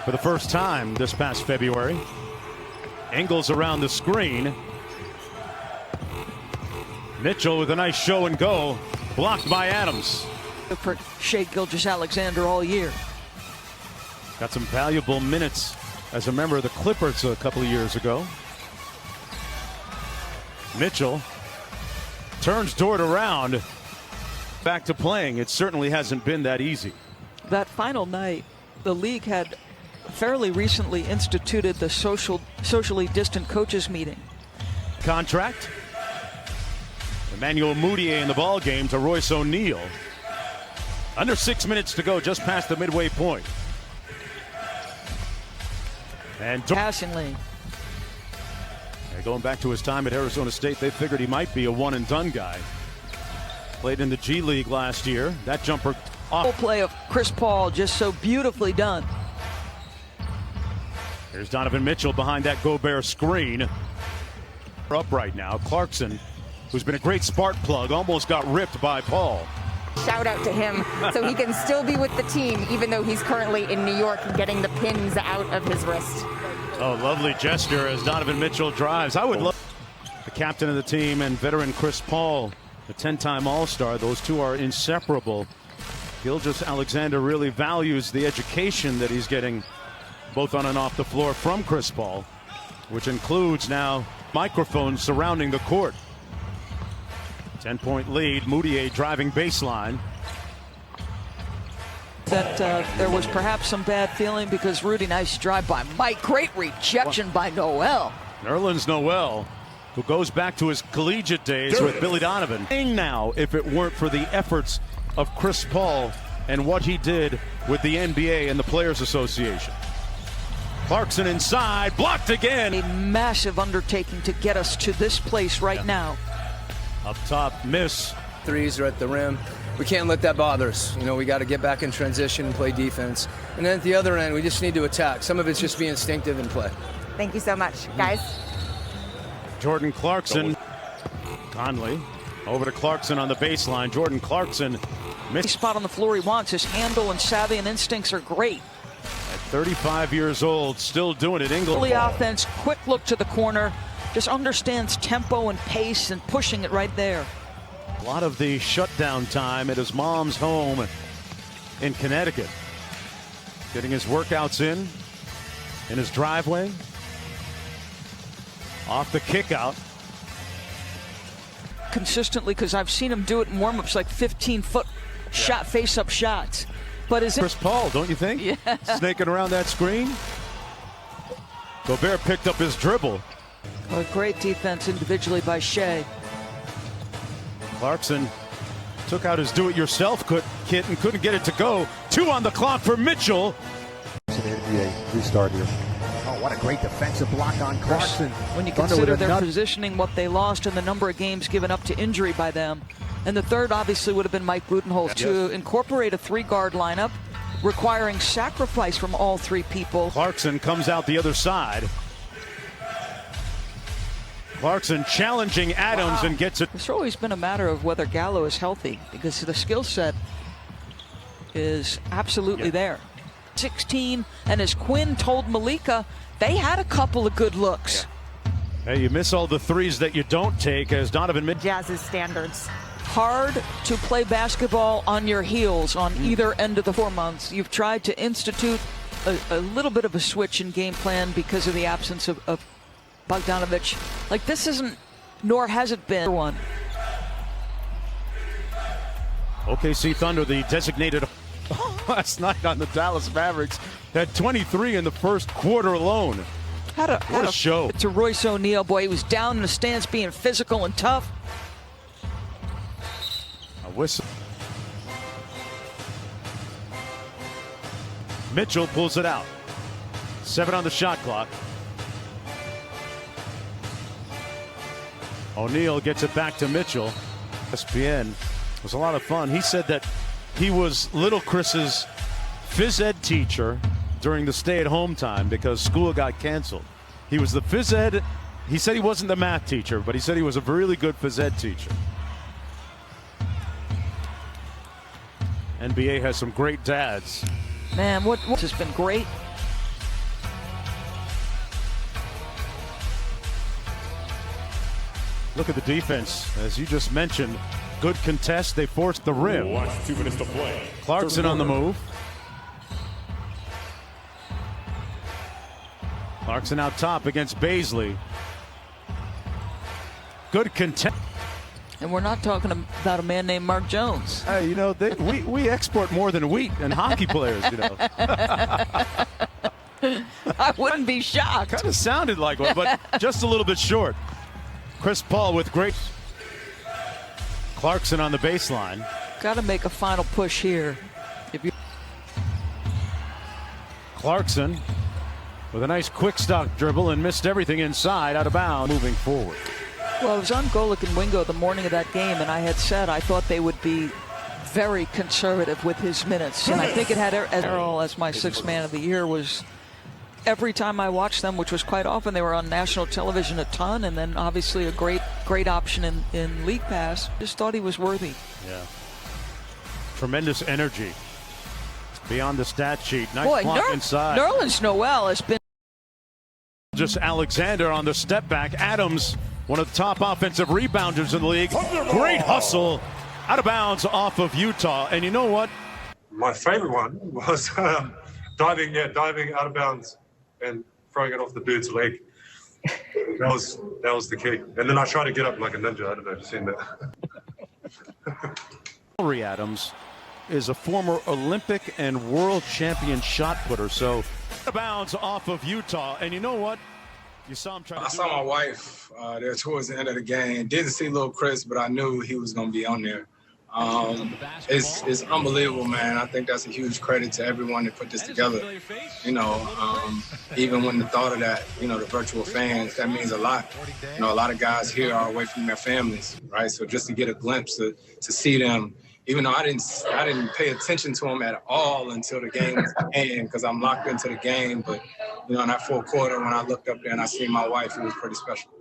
For the first time this past February. Angles around the screen. Mitchell with a nice show and go. Blocked by Adams. For Shai Gilgeous-Alexander all year. Got some valuable minutes as a member of the Clippers a couple of years ago. Mitchell turns Dort around. Back to playing. It certainly hasn't been that easy. That final night, the league had fairly recently instituted the socially distant coaches meeting. Contract. Emmanuel Mudiay in the ball game to Royce O'Neal. Under 6 minutes to go, just past the midway point. And Passing lane. Going back to his time at Arizona State, they figured he might be a one-and-done guy. Played in the G League last year. That jumper off. Full play of Chris Paul, just so beautifully done. Here's Donovan Mitchell behind that Gobert screen. Up right now. Clarkson, who's been a great spark plug, almost got ripped by Paul. Shout out to him so he can still be with the team even though he's currently in New York getting the pins out of his wrist. Oh, lovely gesture as Donovan Mitchell drives. I would love the captain of the team and veteran Chris Paul, a 10-time All-Star. Those two are inseparable. Gilgeous-Alexander really values the education that he's getting both on and off the floor from Chris Paul, which includes now microphones surrounding the court. 10-point lead. Mudiay driving baseline. That there was perhaps some bad feeling because Rudy, nice drive by Mike. Great rejection by Noel. Nerlens Noel, who goes back to his collegiate days with Billy Donovan. Now, if it weren't for the efforts of Chris Paul and what he did with the NBA and the Players Association. Clarkson inside, blocked again. A massive undertaking to get us to this place right now. Up top, miss. Threes are at the rim. We can't let that bother us. You know, we got to get back in transition and play defense. And then at the other end, we just need to attack. Some of it's just be instinctive and play. Thank you so much, guys. Jordan Clarkson. Conley over to Clarkson on the baseline. Jordan Clarkson missed. Spot on the floor he wants. His handle and savvy and instincts are great. At 35 years old, still doing it. Early offense, quick look to the corner. Just understands tempo and pace and pushing it right there. A lot of the shutdown time at his mom's home in Connecticut. Getting his workouts in his driveway. Off the kick out. Consistently, because I've seen him do it in warm-ups, like 15-foot shot, face-up shots. But is it Chris Paul, don't you think? Yeah. Snaking around that screen. Gobert picked up his dribble. A great defense individually by Shai. Clarkson took out his do-it-yourself kit and couldn't get it to go. 2 on the clock for Mitchell. It's an NBA restart here. Oh, what a great defensive block on Clarkson. When you consider their positioning, what they lost, and the number of games given up to injury by them. And the third obviously would have been Mike Budenholzer. To incorporate a 3-guard lineup requiring sacrifice from all 3 people. Clarkson comes out the other side. Clarkson challenging Adams and gets it. It's always been a matter of whether Gallo is healthy because the skill set is absolutely there. 16, and as Quinn told Malika, they had a couple of good looks. Hey, you miss all the threes that you don't take as Donovan Jazz's standards. Hard to play basketball on your heels on either end of the 4 months. You've tried to institute a little bit of a switch in game plan because of the absence of Bogdanovich. Like this isn't, nor has it been one. OKC Thunder, the designated last night on the Dallas Mavericks, had 23 in the first quarter alone. What a show. To Royce O'Neal, boy, he was down in the stands being physical and tough. A whistle. Mitchell pulls it out. 7 on the shot clock. O'Neal gets it back to Mitchell. ESPN was a lot of fun. He said that he was little Chris's phys ed teacher during the stay-at-home time because school got canceled. He was the phys ed. He said he wasn't the math teacher, but he said he was a really good phys ed teacher. NBA has some great dads. Man, what has been great. Look at the defense. As you just mentioned, good contest. They forced the rim. Watch 2 minutes to play. Clarkson on the move. Clarkson out top against Baisley. Good contest. And we're not talking about a man named Mark Jones. Hey, you know, we export more than wheat and hockey players, you know. I wouldn't be shocked. Kind of sounded like one, but just a little bit short. Chris Paul with great. Clarkson on the baseline. Got to make a final push here. Clarkson with a nice quick stock dribble and missed everything inside, out of bounds, moving forward. Well, I was on Golic and Wingo the morning of that game, and I had said I thought they would be very conservative with his minutes. And I think it had Errol as my sixth man of the year. Was every time I watched them, which was quite often, they were on national television a ton, and then obviously a great option in League Pass. Just thought he was worthy. Yeah. Tremendous energy. Beyond the stat sheet. Nice Boy, block inside. Nerlens Noel has been. Just Alexander on the step back. Adams, one of the top offensive rebounders in the league. Great hustle. Out of bounds off of Utah. And you know what? My favorite one was diving out of bounds and throwing it off the dude's leg. That was the key. And then I tried to get up like a ninja. I don't know if you've seen that. Adams is a former Olympic and world champion shot putter. So out of bounds off of Utah. And you know what? You saw him try to I saw my wife there towards the end of the game. Didn't see little Chris, but I knew he was going to be on there. It's unbelievable, man. I think that's a huge credit to everyone that put this together. You know, even when the thought of that, you know, the virtual fans, that means a lot. You know, a lot of guys here are away from their families, right? So just to get a glimpse, to see them, even though I didn't pay attention to them at all until the game was in, because I'm locked into the game. But, you know, in that fourth quarter, when I looked up there and I seen my wife, it was pretty special.